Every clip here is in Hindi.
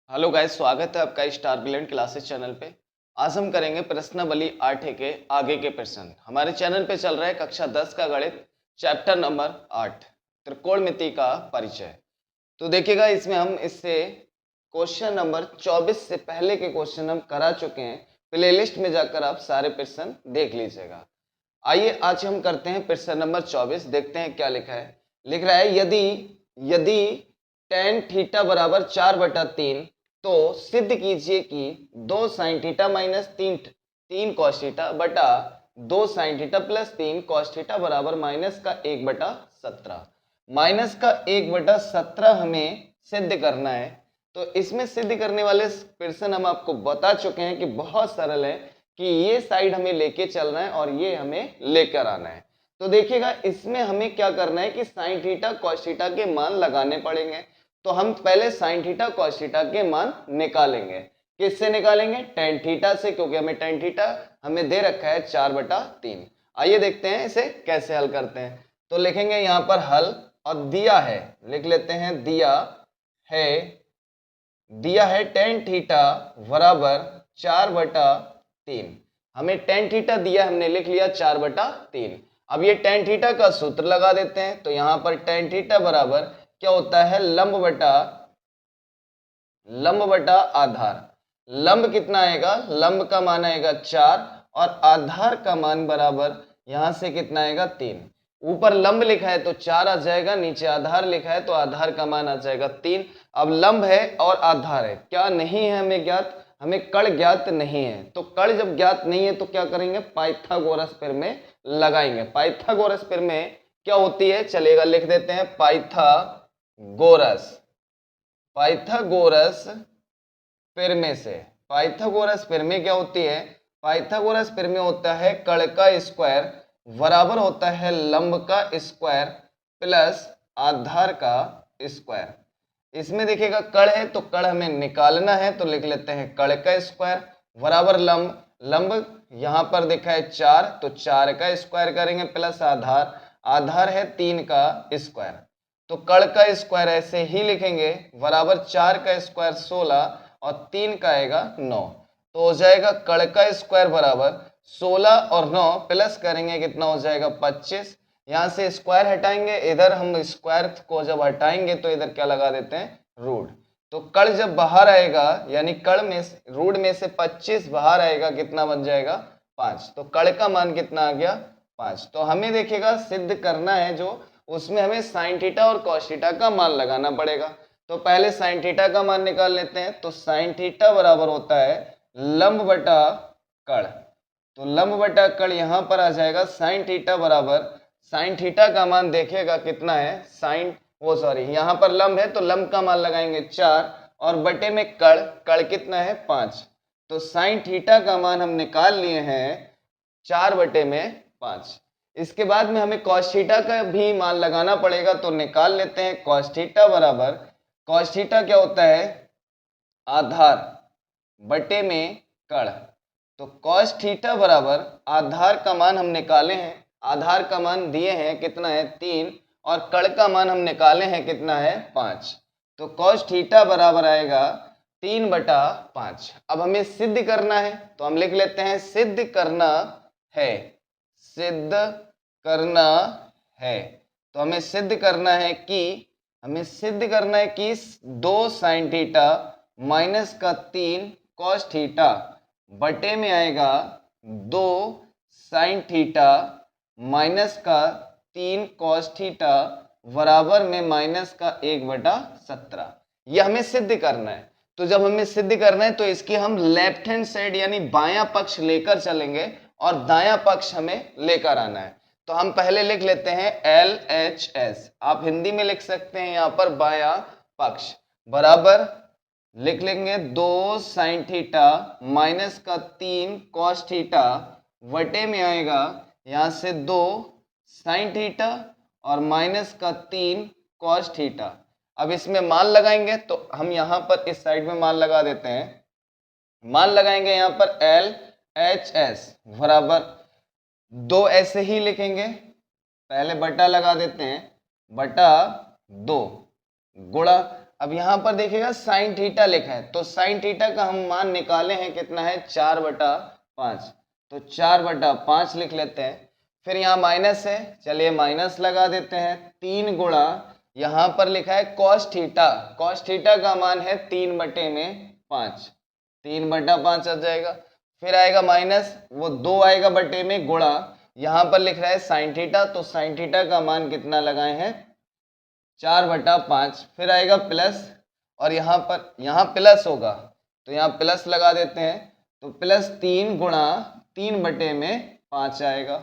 हेलो गाइस, स्वागत है आपका स्टार ब्रिलियंट क्लासेस चैनल पे। आज हम करेंगे प्रश्नावली 8 के आगे के प्रश्न। हमारे चैनल पे चल रहा है कक्षा 10 का गणित चैप्टर नंबर 8 त्रिकोणमिति का परिचय। तो देखिएगा, इसमें हम इससे क्वेश्चन नंबर 24 से पहले के क्वेश्चन हम करा चुके हैं। प्लेलिस्ट में जाकर आप सारे प्रश्न देख लीजिएगा। आइए आज हम करते हैं प्रश्न नंबर 24। देखते हैं क्या लिखा है। लिख रहा है यदि यदि tan थीटा बराबर 4/3 तो सिद्ध कीजिए कि 2 sin theta minus 3 cos theta बटा 2 sin theta plus 3 cos theta बराबर माइनस का 1/17। माइनस का 1/17 हमें सिद्ध करना है। तो इसमें सिद्ध करने वाले प्रश्न हम आपको बता चुके हैं कि बहुत सरल है, कि ये साइड हमें लेके चलना है और ये हमें लेकर आना है। तो देखिएगा, इसमें हमें क्या करना है कि sin थीटा cos थीटा के मान लगाने पड़ेंगे। तो हम पहले sin थीटा cos थीटा के मान निकालेंगे। किससे निकालेंगे? tan थीटा से, क्योंकि हमें tan थीटा हमें दे रखा है 4/3। आइए देखते हैं इसे कैसे हल करते हैं। तो लिखेंगे यहाँ पर हल, और दिया है, लिख लेते हैं दिया है tan थीटा बराबर 4/3। हमें tan थीटा दिया, हमने लिख लिया 4/3। अब ये tan थीटा का सूत्र लगा देते हैं। तो यहाँ पर tan थीटा बराबर क्या होता है? लंब बटा आधार। लंब कितना आएगा? लंब का मान आएगा 4 और आधार का मान बराबर यहां से कितना आएगा? 3। ऊपर लंब लिखा है तो 4 आ जाएगा, नीचे आधार लिखा है तो आधार का मान आ जाएगा 3। अब लंब है और आधार है, क्या नहीं है हमें ज्ञात? हमें कण ज्ञात नहीं है। तो कण जब ज्ञात नहीं है तो क्या करेंगे? पाइथागोरस प्रमेय लगाएंगे। पाइथागोरस प्रमेय क्या होती है? चलेगा, लिख देते हैं पाइथागोरस प्रमेय से। पाइथागोरस प्रमेय क्या होती है? पाइथागोरस प्रमेय होता है कण का स्क्वायर बराबर होता है लंब का स्क्वायर प्लस आधार का स्क्वायर। इसमें देखिएगा कण है तो कण हमें निकालना है, तो लिख लेते हैं कण का स्क्वायर बराबर लंब यहाँ पर देखा है 4, तो 4 का स्क्वायर करेंगे प्लस आधार है 3 का स्क्वायर। तो कण का स्क्वायर ऐसे ही लिखेंगे बराबर 4 का स्क्वायर 16 और 3 का आएगा 9। तो हो जाएगा कण का स्क्वायर बराबर 16 और 9 प्लस करेंगे कितना हो जाएगा? 25। यहाँ से स्क्वायर हटाएंगे, इधर हम स्क्वायर को जब हटाएंगे तो इधर क्या लगा देते हैं? रूट। तो कण जब बाहर आएगा, यानी कण में रूट में से 25 बाहर आएगा, कितना बन जाएगा? 5। तो कण का मान कितना आ गया? 5। तो हमें देखिएगा सिद्ध करना है जो, उसमें हमें sin थीटा और cos थीटा का मान लगाना पड़ेगा। तो पहले sin थीटा का मान निकाल लेते हैं। तो sin थीटा बराबर होता है लंब बटा कण। तो लंब बटा कण यहां पर आ जाएगा sin थीटा बराबर, sin थीटा का मान देखिएगा कितना है? यहाँ पर लंब है तो लंब का मान लगाएंगे 4 और बटे में कण कितना है? 5। तो sin थीटा का मान हम निकाल लिए हैं 4/5। इसके बाद में हमें cos थीटा का भी मान लगाना पड़ेगा, तो निकाल लेते हैं cos थीटा बराबर, cos थीटा क्या होता है? आधार बटे में कण। तो cos थीटा बराबर आधार का मान हम निकाले हैं, आधार का मान दिए हैं कितना है? 3 और कण का मान हम निकाले हैं कितना है? 5। तो cos थीटा बराबर आएगा 3/5। अब हमें सिद्ध करना है, तो हम लिख लेते हैं सिद्ध करना है। तो हमें सिद्ध करना है कि 2 sin थीटा माइनस का 3 cos थीटा बटे में आएगा 2 sin थीटा माइनस का 3 cos थीटा बराबर में माइनस का 1/17। यह हमें सिद्ध करना है। तो जब हमें सिद्ध करना है तो इसकी हम लेफ्ट हैंड साइड यानी बायां पक्ष लेकर चलेंगे और दायां पक्ष हमें लेकर आना है। तो हम पहले लिख लेते हैं LHS, आप हिंदी में लिख सकते हैं यहाँ पर बायां पक्ष बराबर, लिख लेंगे 2 sin थीटा माइनस का 3 cos थीटा वटे में आएगा यहाँ से 2 sin थीटा और माइनस का 3 cos थीटा। अब इसमें मान लगाएंगे, तो हम यहाँ पर इस साइड में मान लगा देते हैं। मान लगाएंगे यहाँ पर LHS बराबर 2 ऐसे ही लिखेंगे, पहले बटा लगा देते हैं, बटा 2 गुणा अब यहाँ पर देखिएगा साइन थीटा लिखा है, तो साइन थीटा का हम मान निकाले हैं, कितना है 4/5, तो 4/5 लिख लेते हैं। फिर यहाँ माइनस है, चलिए माइनस लगा देते हैं। 3 गुणा यहाँ पर लिखा है कॉस थीटा, कॉस थीटा का मान है 3/5, 3/5 आ जाएगा। फिर आएगा माइनस, वो 2 आएगा बटे में, गुणा यहाँ पर लिख रहा है साइन थीटा, तो साइन थीटा का मान कितना लगाए हैं 4/5। फिर आएगा प्लस, और यहाँ प्लस होगा तो यहाँ प्लस लगा देते हैं, तो प्लस 3 गुणा 3/5 आएगा।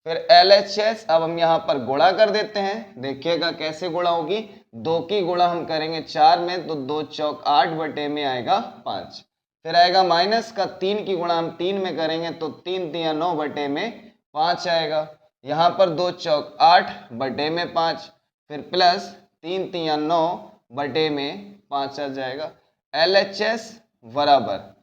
फिर LHS, अब हम यहाँ पर गुणा कर देते हैं, देखिएगा कैसे गुणा होगी। 2 की गुणा हम करेंगे 4 में, तो 2 चौक 8 आएगा 5। फिर आएगा माइनस का 3 की गुणा हम 3 में करेंगे, तो 3 तिया 9/5 आएगा। यहाँ पर 2 चौक 8/5, फिर प्लस 3 तिया 9/5 आ जाएगा। LHS बराबर,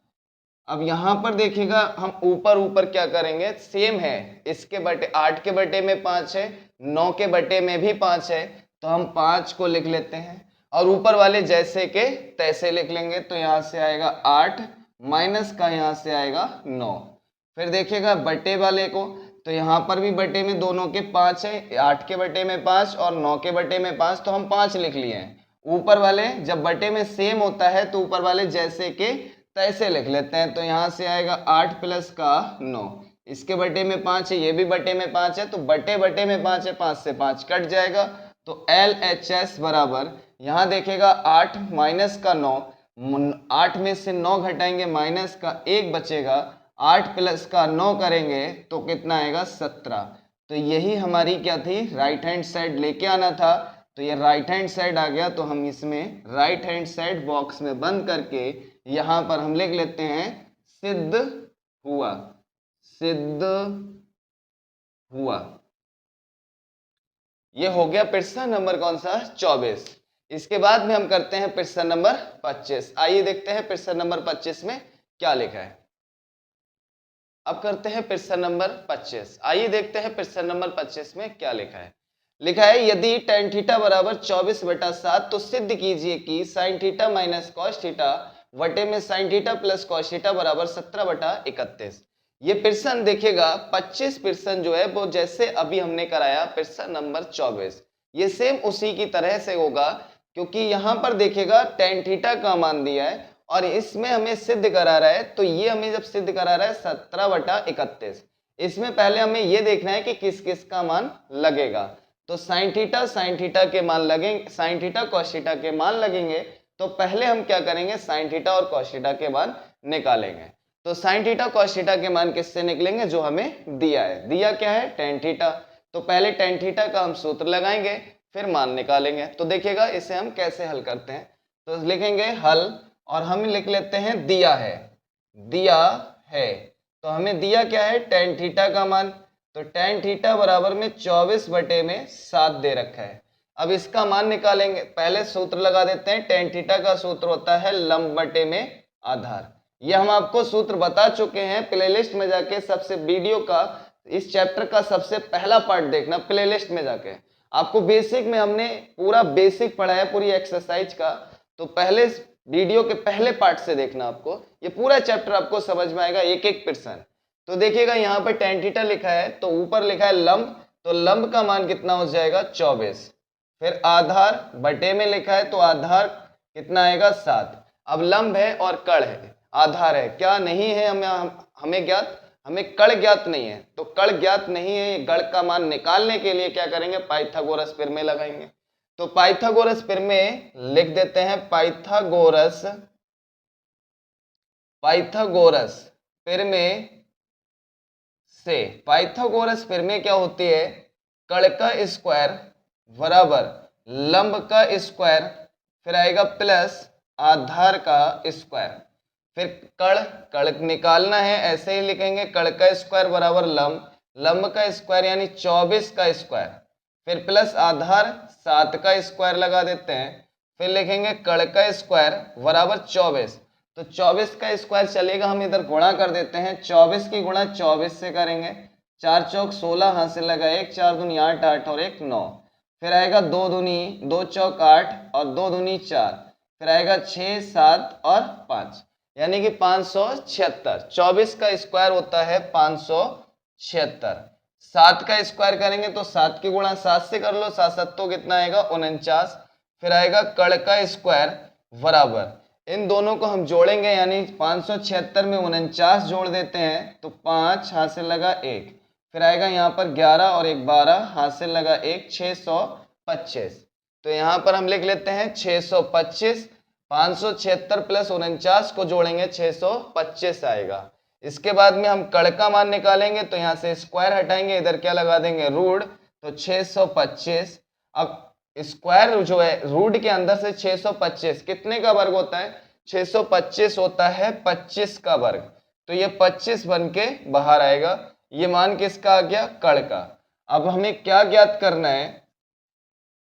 अब यहाँ पर देखिएगा हम ऊपर ऊपर क्या करेंगे, सेम है, इसके बटे 8 के बटे में 5 है, 9 के बटे में भी 5 है, तो हम 5 को लिख लेते हैं, और ऊपर वाले जैसे के तैसे लिख लेंगे। तो यहाँ से आएगा 8, माइनस का यहाँ से आएगा 9। फिर देखिएगा बटे वाले को, तो यहाँ पर भी बटे में दोनों के 5 है, 8 के बटे में 5 और 9 के बटे में 5, तो हम 5 लिख लिए हैं। ऊपर वाले जब बटे में सेम होता है तो ऊपर वाले जैसे के तैसे लिख लेते हैं। तो यहाँ से आएगा 8 प्लस का 9, इसके बटे में 5 है, ये भी बटे में 5 है, तो बटे में 5 है, 5 से 5 कट जाएगा। तो LHS बराबर, यहाँ देखेगा 8 माइनस का 9, 8 में से 9 घटाएंगे, माइनस का 1 बचेगा, 8 प्लस का 9 करेंगे तो कितना आएगा 17। तो यही हमारी क्या थी, राइट हैंड साइड लेके आना था, तो ये राइट हैंड साइड आ गया। तो हम इसमें राइट हैंड साइड बॉक्स में बंद करके यहाँ पर हम लिख लेते हैं सिद्ध हुआ, सिद्ध हुआ। ये हो गया प्रश्न नंबर कौन सा, 24। इसके बाद में हम करते हैं प्रश्न नंबर 25। आइए देखते हैं प्रश्न नंबर 25 में क्या लिखा है। अब करते हैं प्रश्न नंबर 25। आइए देखते हैं प्रश्न नंबर 25 में क्या लिखा है। लिखा है यदि tan थीटा बराबर 24/7 तो सिद्ध कीजिए कि sin theta minus cos theta वटे में sin theta plus cos theta बराबर 17/31। ये प्रश्न देखिएगा 25 प्रश्न जो है वो जैसे अभी हमने कराया प्रश्न नंबर 24, ये सेम उसी की तरह से होगा, क्योंकि यहाँ पर देखिएगा tan थीटा का मान दिया है और इसमें हमें सिद्ध करा रहा है। तो ये हमें जब सिद्ध करा रहा है 17/31, इसमें पहले हमें ये देखना है कि किस किस का मान लगेगा। तो sin थीटा के मान लगेंगे, sin थीटा cos थीटा के मान लगेंगे। तो पहले हम क्या करेंगे, sin थीटा और cos थीटा के मान निकालेंगे। तो sin थीटा cos थीटा के मान किससे निकलेंगे, जो हमें दिया है। दिया क्या है, tan थीटा। तो पहले tan थीटा का हम सूत्र लगाएंगे, फिर मान निकालेंगे। तो देखिएगा इसे हम कैसे हल करते हैं। तो लिखेंगे हल, और हम लिख लेते हैं दिया है, दिया है। तो हमें दिया क्या है, tan थीटा का मान। तो tan थीटा बराबर में 24/7 दे रखा है। अब इसका मान निकालेंगे, पहले सूत्र लगा देते हैं। tan थीटा का सूत्र होता है लंब बटे में आधार। ये हम आपको सूत्र बता चुके हैं, प्लेलिस्ट में जाके सबसे वीडियो का इस चैप्टर का सबसे पहला पार्ट देखना, प्लेलिस्ट में जाके आपको बेसिक में हमने पूरा बेसिक पढ़ाया, पूरी एक्सरसाइज का। तो पहले वीडियो के पहले पार्ट से देखना, आपको ये पूरा चैप्टर आपको समझ में आएगा, एक एक प्रश्न। तो देखिएगा यहाँ पर tan थीटा लिखा है, तो ऊपर लिखा है लंब, तो लंब का मान कितना हो जाएगा 24। फिर आधार बटे में लिखा है, तो आधार कितना आएगा 7। अब लंब है और कड़ है, आधार है, क्या नहीं है हमें ज्ञात, हमें कड़ ज्ञात नहीं है। तो कड़ ज्ञात नहीं है, गढ़ का मान निकालने के लिए क्या करेंगे, पाइथागोरस प्रमेय लगाएंगे। तो पाइथागोरस प्रमेय लिख देते हैं, पाइथागोरस प्रमेय से, पाइथागोरस प्रमेय क्या होती है, कड़ का स्क्वायर बराबर लंब का स्क्वायर, फिर आएगा प्लस आधार का स्क्वायर। फिर कड़ निकालना है, ऐसे ही लिखेंगे, कड़ का स्क्वायर बराबर लंब, लंब का स्क्वायर यानी 24 का स्क्वायर, फिर प्लस आधार 7 का स्क्वायर लगा देते हैं। फिर लिखेंगे कड़ का स्क्वायर बराबर 24, तो 24 का स्क्वायर चलेगा, हम इधर गुणा कर देते हैं। 24 की गुणा 24 से करेंगे, 4 चौक 16, हाथ से लगा 1, 4 दूनी 8, 8 और 1 9। फिर आएगा 2 दूनी 2 चौक 8 और 2 दूनी 4, फिर आएगा 6, 7 और 5, यानी कि 576। 24 का स्क्वायर होता है 576। 7 का स्क्वायर करेंगे तो 7 की गुणा 7 से कर लो, 7 7 तो कितना आएगा 49। फिर आएगा कड़ का स्क्वायर बराबर, इन दोनों को हम जोड़ेंगे, यानी 576 में 49 जोड़ देते हैं तो 5 हाथ से लगा 1, फिर आएगा यहाँ पर 11 और 1 12, हाथ से लगा 1, 625। तो यहाँ पर हम लिख लेते हैं 625। 576 प्लस 49 को जोड़ेंगे 625 आएगा। इसके बाद में हम कड़ का मान निकालेंगे, तो यहाँ से स्क्वायर हटाएंगे, इधर क्या लगा देंगे रूट, तो 625। अब स्क्वायर जो है रूट के अंदर से 625 कितने का वर्ग होता है, 625 होता है 25 का वर्ग, तो ये 25 बन के बाहर आएगा। ये मान किसका आ गया, कड़ का। अब हमें क्या ज्ञात करना है,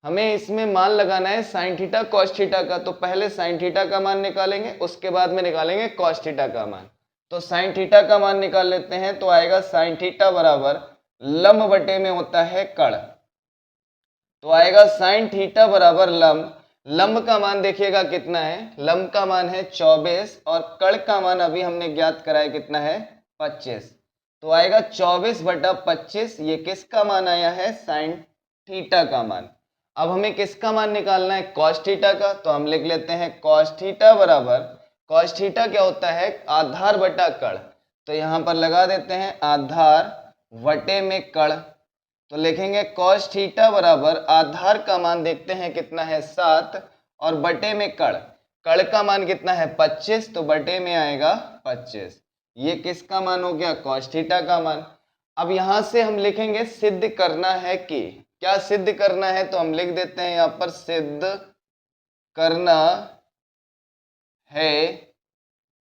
हमें इसमें मान लगाना है साइन थीटा कॉस थीटा का। तो पहले साइन थीटा का मान निकालेंगे, उसके बाद में निकालेंगे कॉस थीटा का मान। तो साइन थीटा का मान निकाल लेते हैं, तो आएगा साइन थीटा बराबर लंब बटे में होता है कड़, तो आएगा साइन थीटा बराबर लंब। लंब का मान देखिएगा कितना है, लंब का मान है 24 और कड़ का मान अभी हमने ज्ञात करा है कितना है 25, तो आएगा 24/25। ये किसका मान आया है, साइन थीटा का मान। अब हमें किसका मान निकालना है, कॉस थीटा का, तो हम लिख लेते हैं कॉस थीटा बराबर, कॉस थीटा क्या होता है, आधार बटा कड़, तो यहाँ पर लगा देते हैं आधार वटे में कड़, तो लिखेंगे कॉस थीटा बराबर आधार का मान देखते हैं कितना है 7 और बटे में कड़, कड़ का मान कितना है 25, तो बटे में आएगा 25। ये किसका मान हो गया, कॉस थीटा का मान। अब यहां से हम लिखेंगे सिद्ध करना है कि, क्या सिद्ध करना है, तो हम लिख देते हैं यहां पर सिद्ध करना है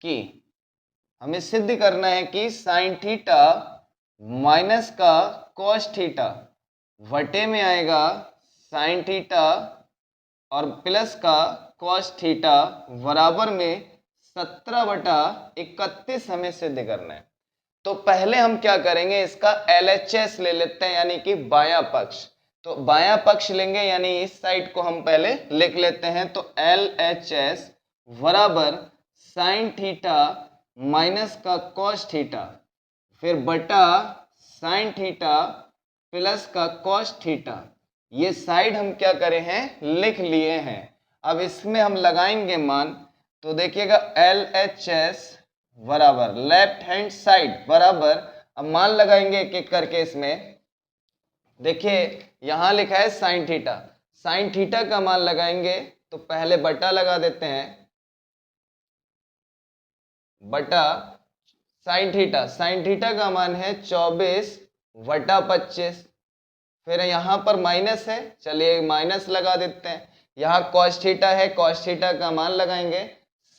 कि, हमें सिद्ध करना है कि साइन थीटा माइनस का कॉस थीटा वटे में आएगा साइन थीटा और प्लस का कॉस थीटा बराबर में 17/31 हमें सिद्ध करना है। तो पहले हम क्या करेंगे, इसका LHS ले लेते हैं, यानी कि बायां पक्ष। तो बायां पक्ष लेंगे, यानी इस साइड को हम पहले लिख लेते हैं, तो LHS बराबर साइन थीटा माइनस का कॉस थीटा, फिर बटा साइन थीटा प्लस का कॉस थीटा। ये साइड हम क्या करे हैं, लिख लिए हैं। अब इसमें हम लगाएंगे मान, तो देखिएगा LHS बराबर लेफ्ट हैंड साइड बराबर, अब मान लगाएंगे एक एक करके। इसमें देखिए यहां लिखा है साइन थीटा, साइन थीटा का मान लगाएंगे, तो पहले बटा लगा देते हैं, बटा साइन थीटा, साइन थीटा का मान है 24/25, फिर यहाँ पर माइनस है, चलिए माइनस लगा देते हैं। यहाँ कॉस थीटा है, कॉस थीटा का मान लगाएंगे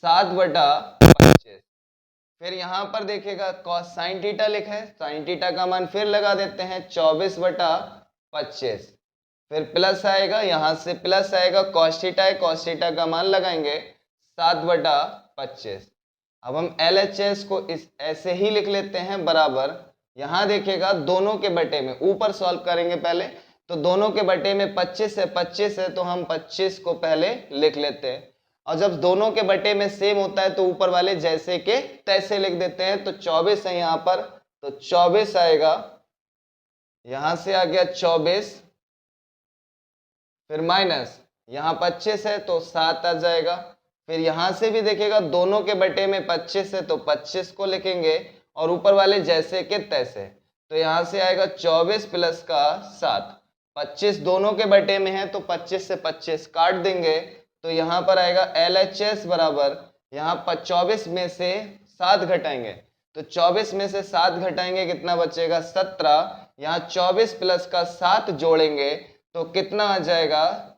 7/25, फिर यहाँ पर देखिएगा कॉस साइन थीटा लिखा है, साइन थीटा का मान फिर लगा देते हैं 24/25, फिर प्लस आएगा, यहाँ से प्लस आएगा, कॉस थीटा है, कॉस थीटा का मान लगाएंगे 7/25। अब हम LHS को इस ऐसे ही लिख लेते हैं बराबर, यहाँ देखिएगा दोनों के बटे में, ऊपर सॉल्व करेंगे पहले, तो दोनों के बटे में 25 है, 25 है, तो हम 25 को पहले लिख लेते हैं। और जब दोनों के बटे में सेम होता है तो ऊपर वाले जैसे के तैसे लिख देते हैं। तो 24 है यहाँ पर, तो 24 आएगा, यहां से आ गया 24, फिर माइनस यहाँ 25 है तो 7 आ जाएगा, फिर यहां से भी देखिएगा दोनों के बटे में 25 है तो 25 को लिखेंगे और ऊपर वाले जैसे के तैसे, तो यहां से आएगा 24 प्लस का 7, 25 दोनों के बटे में है तो 25 से 25 काट देंगे, तो यहाँ पर आएगा LHS बराबर, यहाँ पर 24 में से 7 घटाएंगे, तो 24 में से 7 घटाएंगे कितना बचेगा 17, यहाँ 24 प्लस का 7 जोड़ेंगे तो कितना आ जाएगा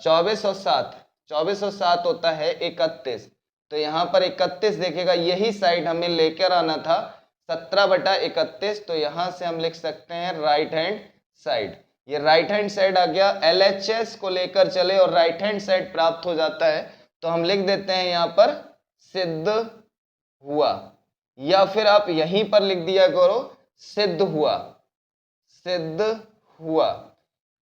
24 और 7, 24 और 7 होता है 31, तो यहाँ पर 31 देखिएगा, यही साइड हमें लेकर आना था 17/31, तो यहाँ से हम लिख सकते हैं राइट हैंड साइड। ये राइट हैंड साइड आ गया, LHS को लेकर चले और राइट हैंड साइड प्राप्त हो जाता है, तो हम लिख देते हैं यहाँ पर सिद्ध हुआ, या फिर आप यहीं पर लिख दिया करो सिद्ध हुआ, सिद्ध हुआ।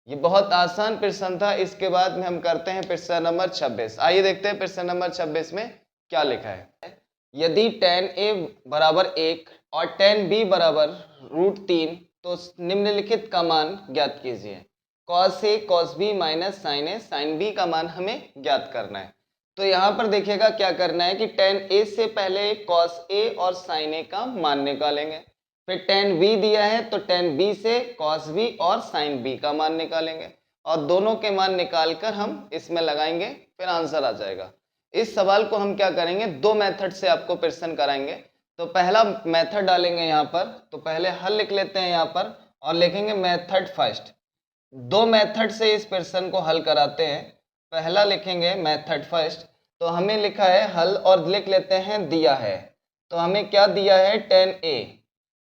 ये बहुत आसान प्रश्न था। इसके बाद में हम करते हैं प्रश्न नंबर 26। आइए देखते हैं प्रश्न नंबर 26 में क्या लिखा है। यदि tan a बराबर 1 और tan b बराबर √3 तो निम्नलिखित का मान ज्ञात कीजिए। cos a cos b minus sin a sin b का मान हमें ज्ञात करना है। तो यहाँ पर देखिएगा क्या करना है कि tan a से पहले cos a और sin a का मान निकालेंगे। फिर tan b दिया है तो tan b से cos b और sin b का मान निकालेंगे और दोनों के मान निकालकर हम इसमें लगाएंगे, फिर आंसर आ जाएगा। इस सवाल को हम क्या करेंगे, दो मेथड से आपको प्रश्न कराएंगे। तो पहला मेथड डालेंगे यहाँ पर, तो पहले हल लिख लेते हैं यहाँ पर और लिखेंगे मेथड फर्स्ट। दो मेथड से इस प्रश्न को हल कराते हैं। पहला लिखेंगे मेथड फर्स्ट, तो हमें लिखा है हल और लिख लेते हैं दिया है। तो हमें क्या दिया है, tan a।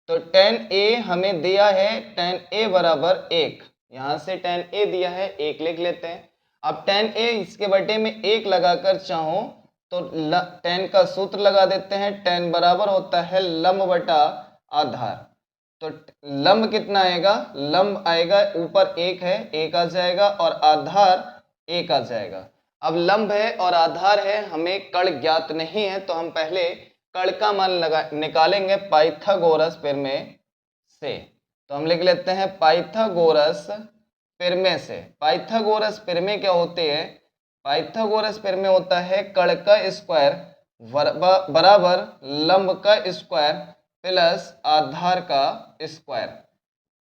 तो tan a हमें दिया है tan a बराबर 1। यहाँ से tan a दिया है 1 लिख लेते हैं। अब tan a इसके बटे में 1 लगाकर चाहो तो tan का सूत्र लगा देते हैं। tan बराबर होता है लंब बटा आधार। तो लंब कितना आएगा, लंब आएगा ऊपर 1 है, 1 आ जाएगा और आधार 1 आ जाएगा। अब लंब है और आधार है, हमें कर्ण ज्ञात नहीं है तो हम पहले कर्ण का मान निकालेंगे पाइथागोरस प्रमेय से। तो हम लिख लेते हैं पाइथागोरस प्रमेय से। पाइथागोरस प्रमेय क्या होती है, पाइथागोरस प्रमेय होता है कर्ण का स्क्वायर बराबर लंब का स्क्वायर प्लस आधार का स्क्वायर।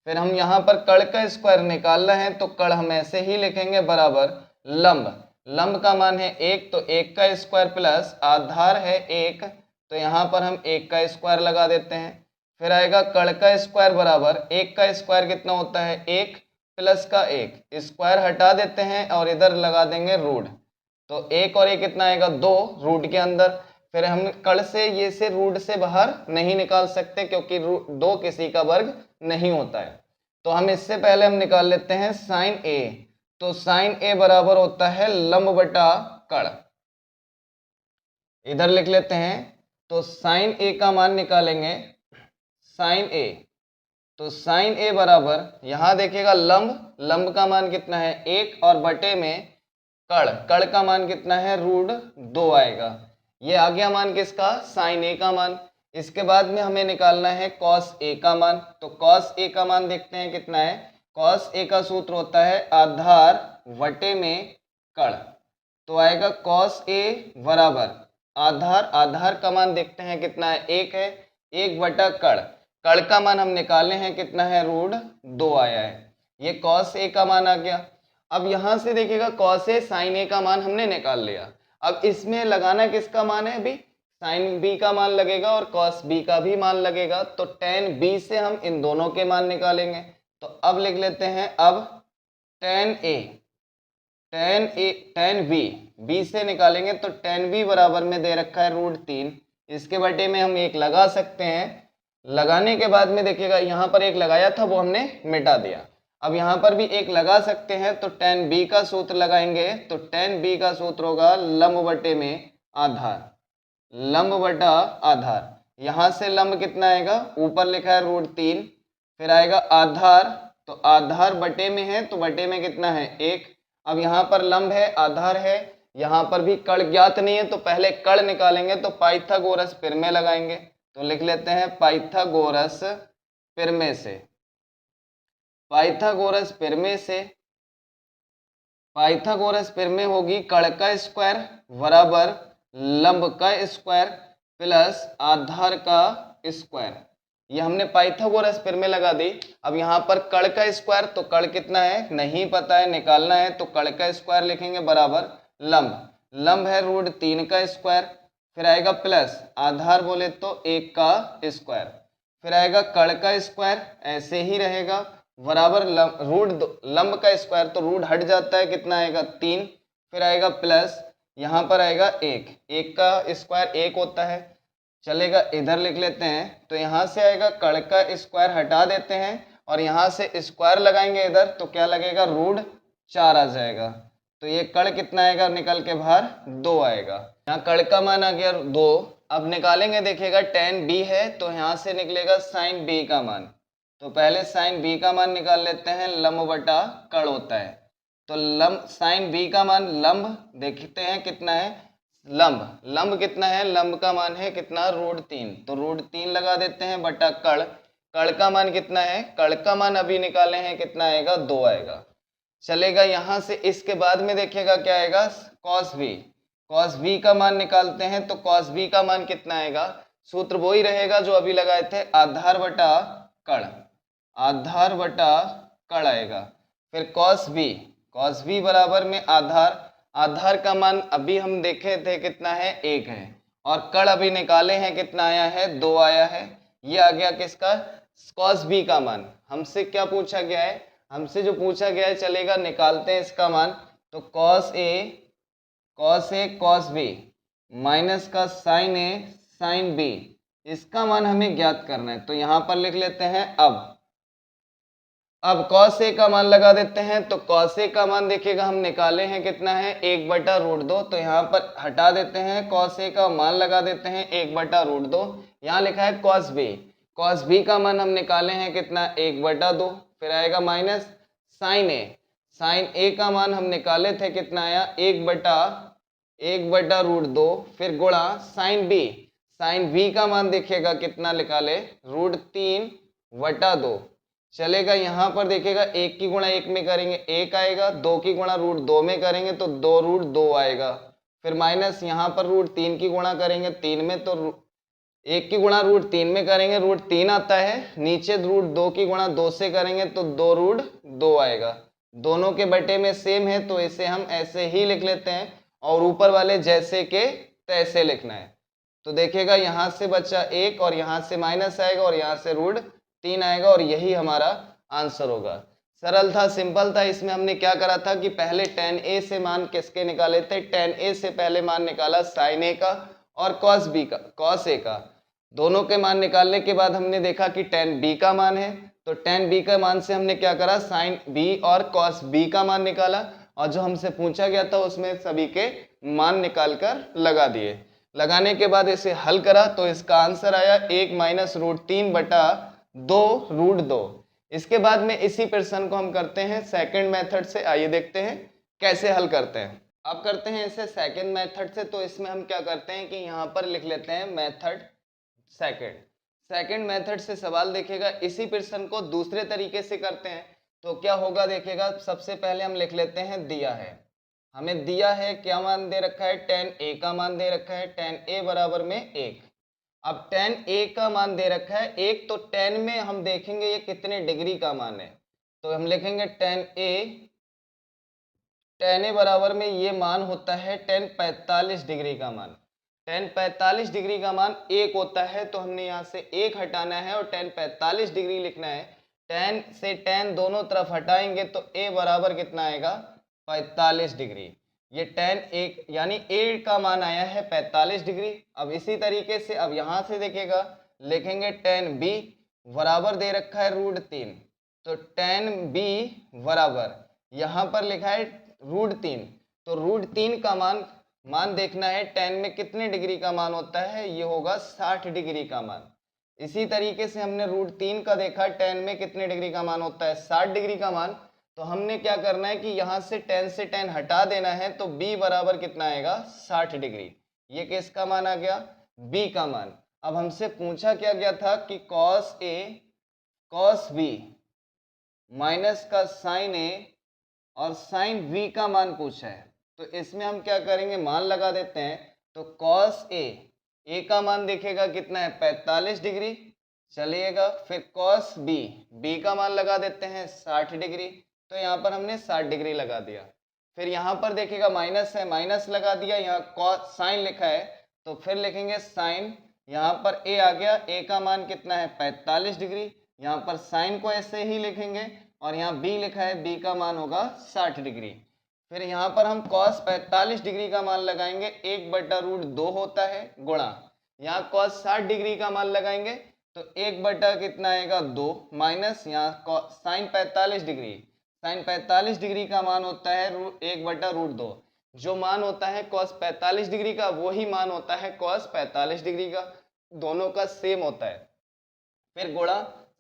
फिर हम यहाँ पर कर्ण का स्क्वायर निकालना है तो कर्ण हम ऐसे ही लिखेंगे बराबर लंब। लंब का मान है 1 तो 1 का स्क्वायर प्लस आधार है 1 तो यहाँ पर हम 1 का स्क्वायर लगा देते हैं। फिर आएगा कर्ण का स्क्वायर बराबर 1 का स्क्वायर कितना होता है 1 प्लस का 1, स्क्वायर हटा देते हैं और इधर लगा देंगे रूट। तो 1 और 1 कितना आएगा 2 रूट के अंदर। फिर हम कर्ण से ये से रूट से बाहर नहीं निकाल सकते क्योंकि 2 किसी का वर्ग नहीं होता है। तो हम इससे पहले हम निकाल लेते हैं साइन a। तो साइन a बराबर होता है लंब बटा कर्ण। इधर लिख लेते हैं तो साइन a का मान निकालेंगे साइन a। तो साइन a बराबर यहाँ देखिएगा लंब, लंब का मान कितना है 1 और बटे में कर्ण, कर्ण का मान कितना है √2 आएगा। ये आ गया मान किसका, साइन a का मान। इसके बाद में हमें निकालना है cos a का मान। तो cos a का मान देखते हैं कितना है, cos a का सूत्र होता है आधार बटे में कर्ण। तो आएगा cos a बराबर आधार, आधार का मान देखते हैं कितना है 1 है, 1 बटा कर्ण। कर्ण का मान हम निकाले हैं कितना है √2 आया है। ये cos a का मान आ गया। अब यहाँ से देखिएगा cos a sin a का मान हमने निकाल लिया। अब इसमें लगाना किसका मान है, अभी sin b का मान लगेगा और cos b का भी मान लगेगा। तो tan b से हम इन दोनों के मान निकालेंगे। तो अब लिख लेते हैं अब tan a, tan b, b से निकालेंगे तो tan b बराबर में दे रखा है √3। इसके बटे में हम 1 लगा सकते हैं। लगाने के बाद में देखिएगा यहाँ पर 1 लगाया था वो हमने मिटा दिया। अब यहाँ पर भी 1 लगा सकते हैं तो tan b का सूत्र लगाएंगे। तो tan b का सूत्र होगा लंब बटे में आधार, लंब बटा आधार। यहाँ से लंब कितना आएगा, ऊपर लिखा है √3, फिर आएगा आधार, तो आधार बटे में है तो बटे में कितना है 1। अब यहाँ पर लंब है आधार है, यहाँ पर भी कर्ण ज्ञात नहीं है तो पहले कर्ण निकालेंगे। तो पाइथागोरस प्रमेय लगाएंगे। तो लिख लेते हैं पाइथागोरस प्रमेय से। पाइथागोरस प्रमेय से, पाइथागोरस प्रमेय होगी कर्ण का स्क्वायर बराबर लंब का स्क्वायर प्लस आधार का स्क्वायर। ये हमने पाइथागोरस प्रमेय लगा दी। अब यहाँ पर कर्ण का स्क्वायर, तो कर्ण कितना है नहीं पता है, निकालना है। तो कर्ण का स्क्वायर लिखेंगे बराबर लंब, लंब है √3 का स्क्वायर, फिर आएगा प्लस आधार बोले तो 1 का स्क्वायर, फिर आएगा कर्ण का स्क्वायर ऐसे ही रहेगा बराबर लंब का स्क्वायर, तो रूट हट जाता है कितना आएगा 3, फिर आएगा प्लस यहाँ पर आएगा 1, 1 का स्क्वायर 1 होता है, चलेगा। इधर लिख लेते हैं तो यहाँ से आएगा कर्ण का स्क्वायर हटा देते हैं और यहाँ से स्क्वायर लगाएंगे इधर, तो क्या लगेगा √4 आ जाएगा। तो ये कर्ण कितना आएगा निकल के बाहर 2 आएगा। यहाँ कर्ण का मान आ गया 2। अब निकालेंगे देखिएगा tan b है तो यहाँ से निकलेगा sin b का मान। तो पहले साइन बी का मान निकाल लेते हैं, लंब बटा कड़ होता है। तो लंब साइन बी का मान लंब देखते हैं कितना है, लंब कितना है, लंब का मान है कितना, √3। तो √3 लगा देते हैं बटा कड़ का मान कितना है, कड़ का मान अभी निकाले हैं कितना आएगा, 2 आएगा। चलेगा यहाँ से इसके बाद में देखिएगा क्या आएगा, कॉस बी का मान निकालते हैं। तो कॉस बी का मान कितना आएगा, सूत्र वो ही रहेगा जो अभी लगाए थे, आधार बटा कड़ आएगा। फिर कॉस बी बराबर में आधार का मान अभी हम देखे थे कितना है, 1 है, और कड़ अभी निकाले हैं कितना आया है, 2 आया है। ये आ गया किसका, कॉस बी का मान। हमसे क्या पूछा गया है, हमसे जो पूछा गया है, चलेगा निकालते हैं इसका मान। तो cos A cos B minus का साइन बी, इसका मान हमें ज्ञात करना है। तो यहाँ पर लिख लेते हैं अब कॉस ए का मान लगा देते हैं। तो कॉस ए का मान देखिएगा हम निकाले हैं कितना है, 1/√2। तो यहाँ पर हटा देते हैं, कॉस ए का मान लगा देते हैं 1/√2। यहाँ लिखा है कॉस बी का मान हम निकाले हैं कितना, 1/2। फिर आएगा माइनस साइन ए का मान हम निकाले थे कितना आया, 1/√2। फिर गुणा साइन बी का मान देखिएगा कितना निकाले, √3/2। चलेगा यहाँ पर देखिएगा 1 की गुणा 1 में करेंगे 1 आएगा, 2 की गुणा √2 में करेंगे तो 2√2 आएगा। फिर माइनस यहाँ पर √3 की गुणा करेंगे 3 में, तो 1 की गुणा √3 में करेंगे √3 आता है, नीचे √2 की गुणा 2 से करेंगे तो 2√2 आएगा। दोनों के बटे में सेम है तो इसे हम ऐसे ही लिख लेते हैं, और ऊपर वाले जैसे के तैसे लिखना है। तो देखिएगा यहाँ से बचा 1 और यहाँ से माइनस आएगा और यहाँ से √3 आएगा, और यही हमारा आंसर होगा। सरल था, सिंपल था। इसमें हमने क्या करा था कि पहले tan A से मान किसके निकाले थे, tan A से पहले मान निकाला sin A का और cos A का। दोनों के मान निकालने के बाद हमने देखा कि tan B का मान है, तो tan B का मान से हमने क्या करा, sin B और cos B का मान निकाला, और जो हमसे पूछा गया था उसमें सभी के मान निकाल कर लगा दिए। लगाने के बाद इसे हल करा तो इसका आंसर आया 1 - √3/2 √2। इसके बाद में इसी प्रश्न को हम करते हैं सेकंड मेथड से। आइए देखते हैं कैसे हल करते हैं। अब करते हैं इसे सेकंड मेथड से। तो इसमें हम क्या करते हैं कि यहाँ पर लिख लेते हैं मेथड सेकंड मेथड से सवाल देखिएगा। इसी प्रश्न को दूसरे तरीके से करते हैं तो क्या होगा देखिएगा। सबसे पहले हम लिख लेते हैं, दिया है, हमें दिया है क्या मान दे रखा है, tan A का मान दे रखा है, tan A बराबर में 1। अब tan A का मान दे रखा है 1, तो tan में हम देखेंगे ये कितने डिग्री का मान है। तो हम लिखेंगे tan A बराबर में ये मान होता है tan 45 डिग्री का मान। tan 45 डिग्री का मान 1 होता है, तो हमने यहाँ से 1 हटाना है और tan 45 डिग्री लिखना है। tan से tan दोनों तरफ हटाएंगे तो A बराबर कितना आएगा, 45 डिग्री। ये tan A यानी A का मान आया है 45 डिग्री। अब इसी तरीके से अब यहाँ से देखिएगा, लिखेंगे tan B बराबर दे रखा है √3। तो tan B बराबर यहाँ पर लिखा है √3, तो √3 का मान देखना है tan में कितने डिग्री का मान होता है, ये होगा 60 डिग्री का मान। इसी तरीके से हमने √3 का देखा tan में कितने डिग्री का मान होता है, 60 डिग्री का मान। तो हमने क्या करना है कि यहाँ से tan हटा देना है, तो b बराबर कितना आएगा, 60 डिग्री। ये किसका मान आ गया, b का मान। अब हमसे पूछा क्या गया था कि cos A cos B minus का sin A और sin B का मान पूछा है। तो इसमें हम क्या करेंगे, मान लगा देते हैं। तो cos A का मान देखेगा कितना है, 45 डिग्री। चलिएगा फिर cos B का मान लगा देते हैं 60 डिग्री। तो यहाँ पर हमने 60 डिग्री लगा दिया। फिर यहाँ पर देखिएगा माइनस है, माइनस लगा दिया। यहाँ cos साइन लिखा है तो फिर लिखेंगे साइन। यहाँ पर A आ गया, A का मान कितना है, 45 डिग्री। यहाँ पर साइन को ऐसे ही लिखेंगे, और यहाँ B लिखा है, B का मान होगा 60 डिग्री। फिर यहाँ पर हम cos 45 डिग्री का मान लगाएंगे, 1/√2 होता है, गुणा यहाँ cos 60 डिग्री का मान लगाएंगे तो 1 बटा कितना आएगा, 2, माइनस यहाँ साइन 45 डिग्री। साइन 45 डिग्री का मान होता है 1/√2। जो मान होता है cos 45 डिग्री का वही मान होता है cos 45 डिग्री का, दोनों का सेम होता है। फिर गुणा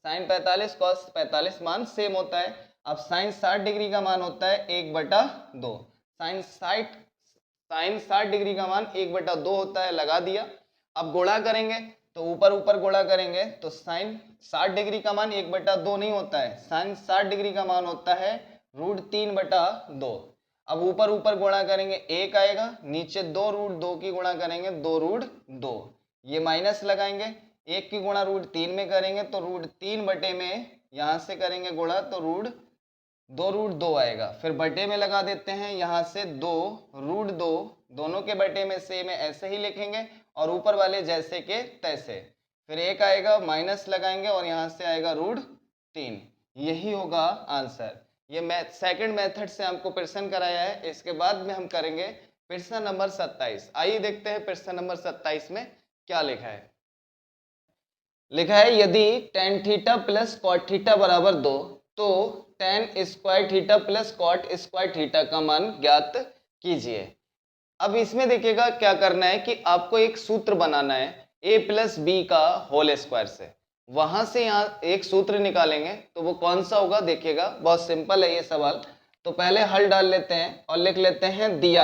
साइन 45 कॉस 45 मान सेम होता है। अब साइन 60 डिग्री का मान होता है 1/2। साइन 60 डिग्री का मान 1/2 होता है, लगा दिया। अब गुणा करेंगे तो ऊपर ऊपर गुणा करेंगे तो साइन 60 डिग्री का मान 1/2 नहीं होता है, साइन 60 डिग्री का मान होता है √3/2। अब ऊपर ऊपर गुणा करेंगे 1 आएगा, नीचे 2√2 की गुणा करेंगे 2√2, ये माइनस लगाएंगे, 1 की गुणा √3 में करेंगे तो √3 बटे में यहाँ से करेंगे गुणा तो √2 आएगा। फिर बटे में लगा देते हैं, यहाँ से 2√2 दोनों के बटे में से में ऐसे ही लिखेंगे और ऊपर वाले जैसे के तैसे। फिर 1 आएगा, माइनस लगाएंगे और यहाँ से आएगा √3। यही होगा आंसर। ये सेकंड मेथड से हमको प्रश्न कराया है। इसके बाद में हम करेंगे प्रश्न नंबर 27। आइए देखते हैं प्रश्न नंबर 27 में क्या लिखा है। लिखा है यदि tan theta plus cot theta बराबर 2 तो tan square theta plus cot square theta का मान ज्ञात कीजिए। अब इसमें देखिएगा क्या करना है कि आपको एक सूत्र बनाना है a प्लस बी का होल स्क्वायर से, वहां से यहाँ एक सूत्र निकालेंगे तो वो कौन सा होगा देखिएगा। बहुत सिंपल है ये सवाल। तो पहले हल डाल लेते हैं और लिख लेते हैं दिया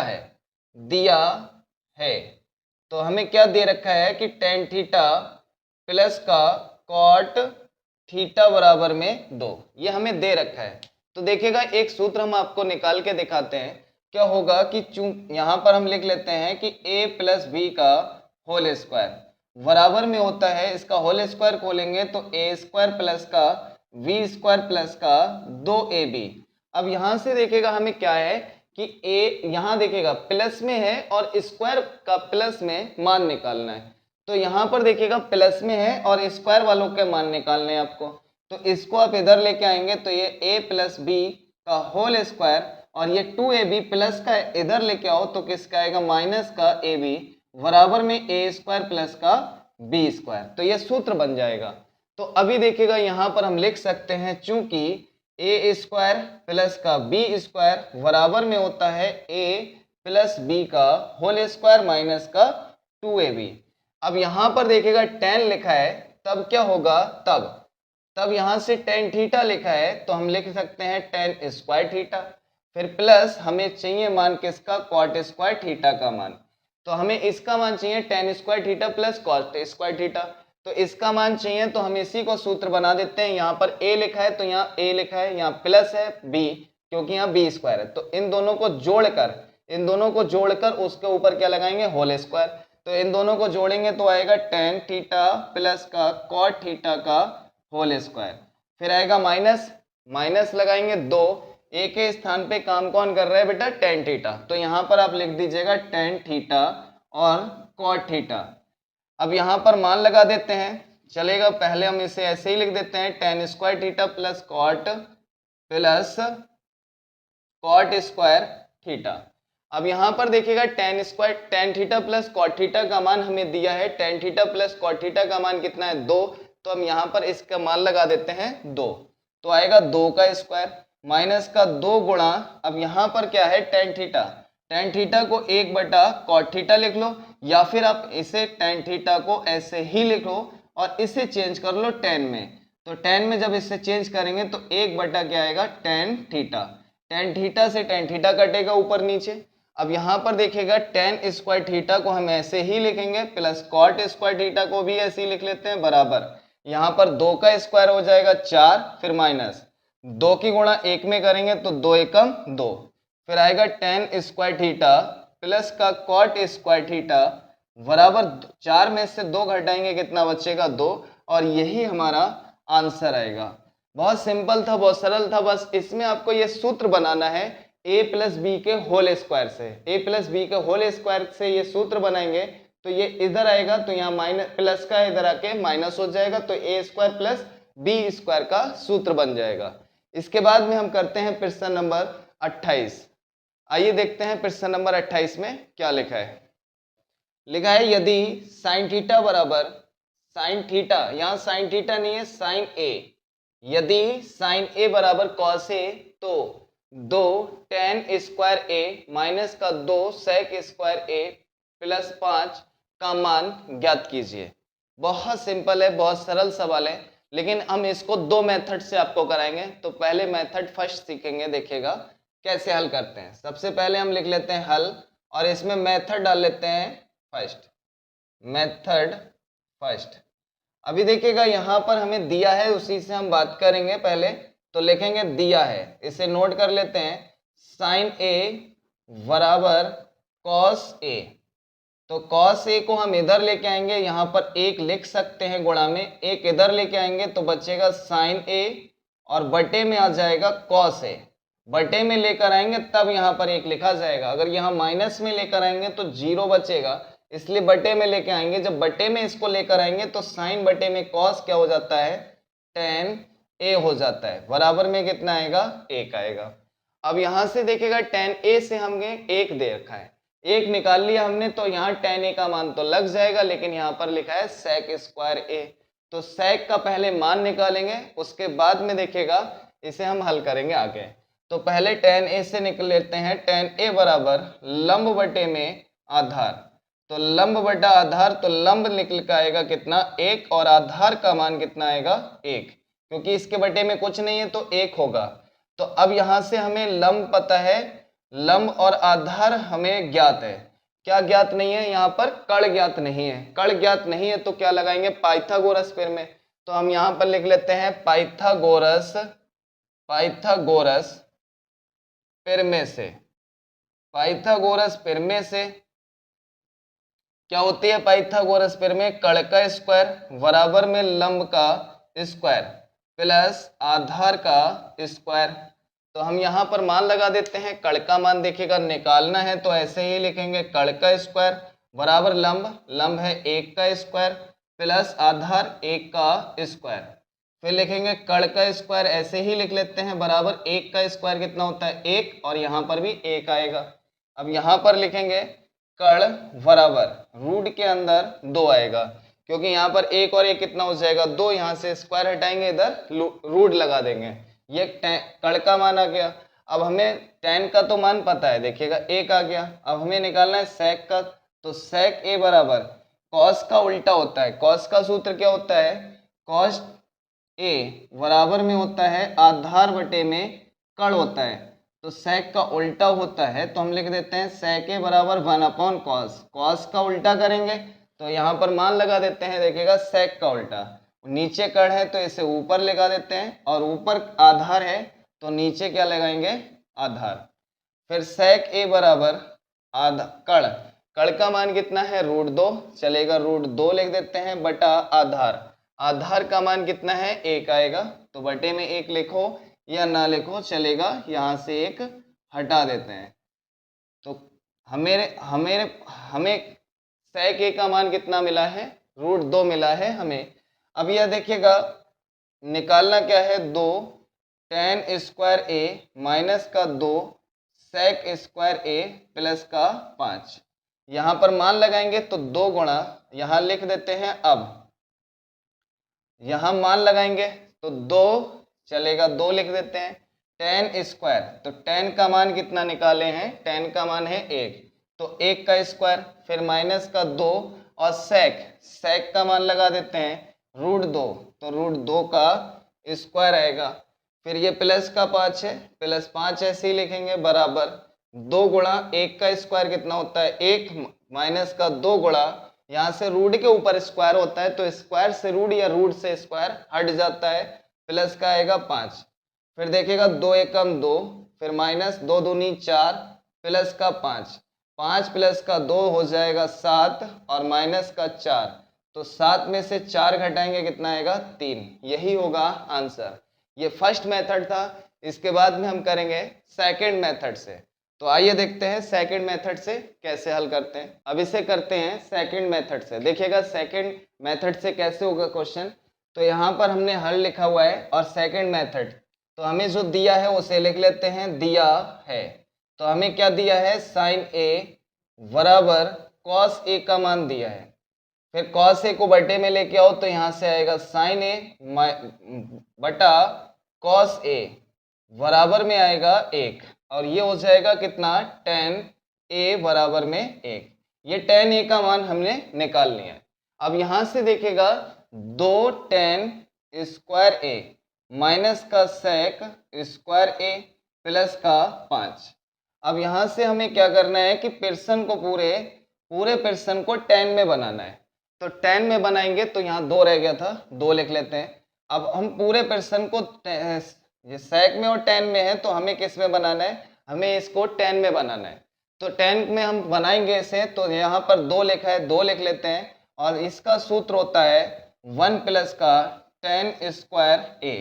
है। तो हमें क्या दे रखा है कि tan थीटा प्लस का कॉट थीटा बराबर में 2, ये हमें दे रखा है। तो देखिएगा एक सूत्र हम आपको निकाल के दिखाते हैं। क्या होगा कि यहाँ पर हम लिख लेते हैं कि a प्लस बी का होल स्क्वायर बराबर में होता है, इसका होल स्क्वायर खोलेंगे तो a स्क्वायर प्लस का v स्क्वायर प्लस का 2ab। अब यहाँ से देखिएगा हमें क्या है कि a यहाँ देखिएगा प्लस में है और स्क्वायर का प्लस में मान निकालना है। तो यहाँ पर देखिएगा प्लस में है और स्क्वायर वालों के मान निकालने हैं आपको, तो इसको आप इधर लेके आएंगे तो ये a प्लस बी का होल स्क्वायर और ये 2ab प्लस का इधर लेके आओ तो किसका आएगा माइनस का ab बराबर में a स्क्वायर प्लस का b स्क्वायर। तो ये सूत्र बन जाएगा। तो अभी देखिएगा यहाँ पर हम लिख सकते हैं चूंकि a स्क्वायर प्लस का b स्क्वायर बराबर में होता है a प्लस b का होल स्क्वायर माइनस का 2ab। अब यहाँ पर देखिएगा tan लिखा है, तब क्या होगा तब यहाँ से tan थीटा लिखा है तो हम लिख सकते हैं tan स्क्वायर थीटा। फिर प्लस हमें चाहिए मान किसका कॉट स्क्वायर थीटा का मान, तो हमें इसका मान चाहिए tan square theta plus cot square theta. तो इसका मान चाहिए तो हम इसी को सूत्र बना देते हैं। यहाँ पर a लिखा है तो यहाँ a लिखा है, यहाँ प्लस है b क्योंकि यहाँ b स्क्वायर है। तो इन दोनों को जोड़कर उसके ऊपर क्या लगाएंगे होल स्क्वायर। तो इन दोनों को जोड़ेंगे तो आएगा tan थीटा प्लस का कॉट थीटा का होल स्क्वायर। फिर आएगा माइनस लगाएंगे 2, a के स्थान पे काम कौन कर रहा है बेटा tan थीटा, तो यहाँ पर आप लिख दीजिएगा tan थीटा और cot थीटा। अब यहाँ पर मान लगा देते हैं, चलेगा। पहले हम इसे ऐसे ही लिख देते हैं tan square theta plus cot square theta. अब यहाँ पर देखिएगा tan theta plus cot theta का मान हमें दिया है, tan theta plus cot theta का मान कितना है 2, तो हम यहाँ पर इसका मान लगा देते हैं 2, तो आएगा 2 का स्क्वायर माइनस का 2 गुणा, अब यहाँ पर क्या है tan थीटा को 1/cot थीटा लिख लो, या फिर आप इसे tan थीटा को ऐसे ही लिख लो और इसे चेंज कर लो tan में। तो tan में जब इसे चेंज करेंगे तो 1/ क्या आएगा tan थीटा से tan थीटा कटेगा ऊपर नीचे। अब यहाँ पर देखिएगा tan स्क्वायर थीटा को हम ऐसे ही लिखेंगे प्लस कॉट स्क्वायर थीटा को भी ऐसे ही लिख लेते हैं बराबर। यहाँ पर 2 का स्क्वायर हो जाएगा 4, फिर माइनस 2 की गुणा 1 में करेंगे तो 2 एकम 2, फिर आएगा tan स्क्वायर थीटा प्लस का कॉट स्क्वायर थीटा बराबर 4 में से 2 घटाएंगे कितना बचेगा 2, और यही हमारा आंसर आएगा। बहुत सिंपल था, बहुत सरल था। बस इसमें आपको ये सूत्र बनाना है a प्लस बी के होल स्क्वायर से। a प्लस बी के होल स्क्वायर से ये सूत्र बनाएंगे तो ये इधर आएगा तो यहाँ माइनस प्लस का इधर आके माइनस हो जाएगा, तो a square plus B square का सूत्र बन जाएगा। इसके बाद में हम करते हैं प्रश्न नंबर 28। आइए देखते हैं प्रश्न नंबर 28 में क्या लिखा है। लिखा है यदि साइन थीटा बराबर साइन थीटा, यहाँ साइन थीटा नहीं है साइन ए, यदि साइन ए बराबर कॉस ए तो 2 tan स्क्वायर ए माइनस का 2 sec स्क्वायर ए प्लस 5 का मान ज्ञात कीजिए। बहुत सिंपल है, बहुत सरल सवाल है, लेकिन हम इसको दो मेथड से आपको कराएंगे। तो पहले मेथड फर्स्ट सीखेंगे, देखिएगा कैसे हल करते हैं। सबसे पहले हम लिख लेते हैं हल और इसमें मेथड डाल लेते हैं फर्स्ट, मेथड फर्स्ट। अभी देखिएगा यहाँ पर हमें दिया है, उसी से हम बात करेंगे। पहले तो लिखेंगे दिया है, इसे नोट कर लेते हैं, साइन ए बराबर कॉस ए। तो कॉस ए को हम इधर लेके आएंगे, यहाँ पर एक लिख सकते हैं गुणा में, एक इधर लेके आएंगे तो बचेगा साइन ए और बटे में आ जाएगा कॉस ए। बटे में लेकर आएंगे तब यहाँ पर एक लिखा जाएगा, अगर यहाँ माइनस में लेकर आएंगे तो जीरो बचेगा, इसलिए बटे में लेके आएंगे। जब बटे में इसको लेकर आएंगे तो साइन बटे में कॉस क्या हो जाता है, टेन ए हो जाता है। बराबर में कितना आएगा, एक आएगा। अब यहाँ से देखिएगा टेन ए से हमने एक दे रखा है, एक निकाल लिया हमने, तो यहाँ टेन ए का मान तो लग जाएगा, लेकिन यहाँ पर लिखा है सेक स्क्वायर ए। तो सेक का पहले मान निकालेंगे, उसके बाद में देखिएगा इसे हम हल करेंगे आगे। तो पहले टेन ए से निकल लेते हैं, टेन ए बराबर लंब बटे में आधार। तो लंब बटा आधार, तो लंब निकल के आएगा कितना, एक, और आधार का मान कितना आएगा, एक, क्योंकि इसके बटे में कुछ नहीं है तो एक होगा। तो अब यहाँ से हमें लंब पता है, लंब और आधार हमें ज्ञात है। क्या ज्ञात नहीं है, यहाँ पर कर्ण ज्ञात नहीं है। कर्ण ज्ञात नहीं है तो क्या लगाएंगे, पाइथागोरस प्रमेय। तो हम यहाँ पर लिख लेते हैं पाइथागोरस, पाइथागोरस प्रमेय से। पाइथागोरस प्रमेय से क्या होती है, पाइथागोरस प्रमेय, कर्ण का स्क्वायर बराबर में लंब का स्क्वायर प्लस आधार का स्क्वायर। तो हम यहाँ पर मान लगा देते हैं, कर्ण का मान देखिएगा निकालना है तो ऐसे ही लिखेंगे, कर्ण का स्क्वायर बराबर लंब, लंब है एक का स्क्वायर प्लस आधार एक का स्क्वायर। फिर लिखेंगे कर्ण का स्क्वायर, ऐसे ही लिख लेते हैं, बराबर एक का स्क्वायर कितना होता है, एक, और यहाँ पर भी एक आएगा। अब यहाँ पर लिखेंगे कर्ण बराबर रूट के अंदर दो आएगा, क्योंकि यहाँ पर एक और एक कितना हो जाएगा, दो, यहाँ से स्क्वायर हटाएंगे, इधर रूट लगा देंगे, ये कर्ण का मान आ गया। अब हमें टेन का तो मान पता है, देखिएगा एक आ गया। अब हमें निकालना है सेक का, तो सेक ए बराबर कॉस का उल्टा होता है। कॉस का सूत्र क्या होता है, कॉस ए बराबर में होता है आधार बटे में कर्ण होता है। तो सेक का उल्टा होता है, तो हम लिख देते हैं सेक ए बराबर 1 कॉस। कॉस का उल्टा करेंगे तो यहाँ पर मान लगा देते हैं, देखिएगा सेक का उल्टा, नीचे कर्ण है तो इसे ऊपर लगा देते हैं, और ऊपर आधार है तो नीचे क्या लगाएंगे, आधार। फिर सेक ए बराबर आधा कर्ण, कर्ण का मान कितना है, √2, चलेगा √2 लिख देते हैं, बटा आधार, आधार का मान कितना है, एक आएगा। तो बटे में एक लिखो या ना लिखो चलेगा, यहाँ से एक हटा देते हैं। तो हमें सेक ए का मान कितना मिला है, √2 मिला है हमें। अब यह देखिएगा निकालना क्या है, 2 टेन स्क्वायर ए माइनस का 2 सेक स्क्वायर ए प्लस का 5। यहाँ पर मान लगाएंगे तो 2 गुणा, यहाँ लिख देते हैं, अब यहाँ मान लगाएंगे तो 2 चलेगा, 2 लिख देते हैं, टेन स्क्वायर, तो टेन का मान कितना निकाले हैं, टेन का मान है 1, तो 1 का स्क्वायर, फिर माइनस का 2, और सेक का मान लगा देते हैं √2, तो √2 का स्क्वायर आएगा। फिर ये प्लस का 5 है, प्लस 5 ऐसे ही लिखेंगे, बराबर 2 गुणा 1 का स्क्वायर कितना होता है, 1, माइनस का 2 गुणा, यहाँ से रूट के ऊपर स्क्वायर होता है तो स्क्वायर से रूट या रूट से स्क्वायर हट जाता है, प्लस का आएगा 5। फिर देखिएगा 2 एकम 2, फिर माइनस 2 दूनी 4 प्लस का 5, 5 प्लस का 2 हो जाएगा 7, और माइनस का 4, तो 7 में से 4 घटाएंगे कितना आएगा, 3। यही होगा आंसर। ये फर्स्ट मेथड था, इसके बाद में हम करेंगे सेकंड मेथड से। तो आइए देखते हैं सेकंड मेथड से कैसे हल करते हैं। अब इसे करते हैं सेकंड मेथड से। देखिएगा सेकंड मेथड से कैसे होगा क्वेश्चन। तो यहाँ पर हमने हल लिखा हुआ है और सेकंड मेथड, तो हमें जो दिया है उसे लिख लेते हैं, दिया है। तो हमें क्या दिया है, साइन ए बराबर कॉस ए का मान दिया है। फिर कॉस ए को बटे में लेके आओ तो यहाँ से आएगा साइन ए बटा कॉस ए बराबर में आएगा 1, और ये हो जाएगा कितना, टेन ए बराबर में 1। ये टेन ए का मान हमने निकाल लिया है। अब यहाँ से देखिएगा 2 टेन स्क्वायर ए माइनस का सेक स्क्वायर ए प्लस का 5। अब यहाँ से हमें क्या करना है कि पियर्सन को पूरे पियर्सन को 10 में बनाना है। तो 10 में बनाएंगे तो यहाँ 2 रह गया था, 2 लिख लेते हैं। अब हम पूरे पियर्सन को ये सेक में और 10 में है, तो हमें किस में बनाना है, हमें इसको 10 में बनाना है। तो 10 में हम बनाएंगे इसे, तो यहाँ पर 2 लिखा है, 2 लिख लेते हैं। और इसका सूत्र होता है 1 प्लस का 10 स्क्वायर ए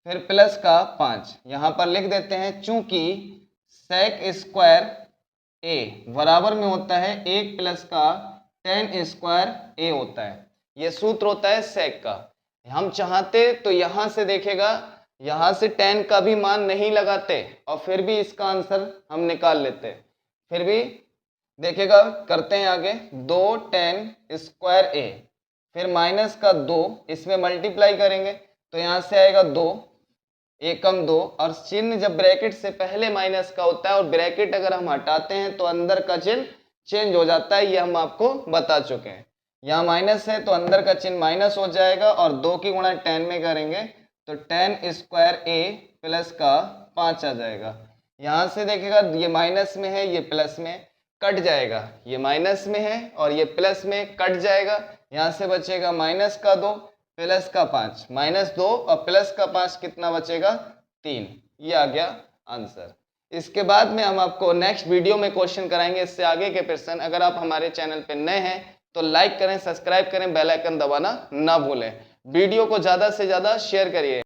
फिर प्लस का 5। यहाँ पर लिख देते हैं, चूंकि सेक स्क्वायर ए बराबर में होता है 1 प्लस का 10 स्क्वायर ए होता है। ये सूत्र होता है सेक का। हम चाहते तो यहाँ से देखेगा, यहाँ से 10 का भी मान नहीं लगाते और फिर भी इसका आंसर हम निकाल लेते। फिर भी देखेगा, करते हैं आगे। 2 10 स्क्वायर ए फिर माइनस का 2, इसमें मल्टीप्लाई करेंगे तो यहाँ से आएगा 2 एकम 2, और चिन्ह जब ब्रैकेट से पहले माइनस का होता है और ब्रैकेट अगर हम हटाते हैं तो अंदर का चिन्ह चेंज हो जाता है, ये हम आपको बता चुके हैं। यहाँ माइनस है तो अंदर का चिन्ह माइनस हो जाएगा, और 2 की गुणा 10 में करेंगे तो 10 स्क्वायर ए प्लस का 5 आ जाएगा। यहाँ से देखेगा ये माइनस में है, ये प्लस में कट जाएगा, ये माइनस में है और ये प्लस में कट जाएगा। यहाँ से बचेगा माइनस का 2 प्लस का 5, माइनस 2 और प्लस का 5 कितना बचेगा, 3। ये आ गया आंसर। इसके बाद में हम आपको नेक्स्ट वीडियो में क्वेश्चन कराएंगे इससे आगे के प्रश्न। अगर आप हमारे चैनल पे नए हैं तो लाइक करें, सब्सक्राइब करें, बेल आइकन दबाना ना भूलें। वीडियो को ज़्यादा से ज़्यादा शेयर करिए।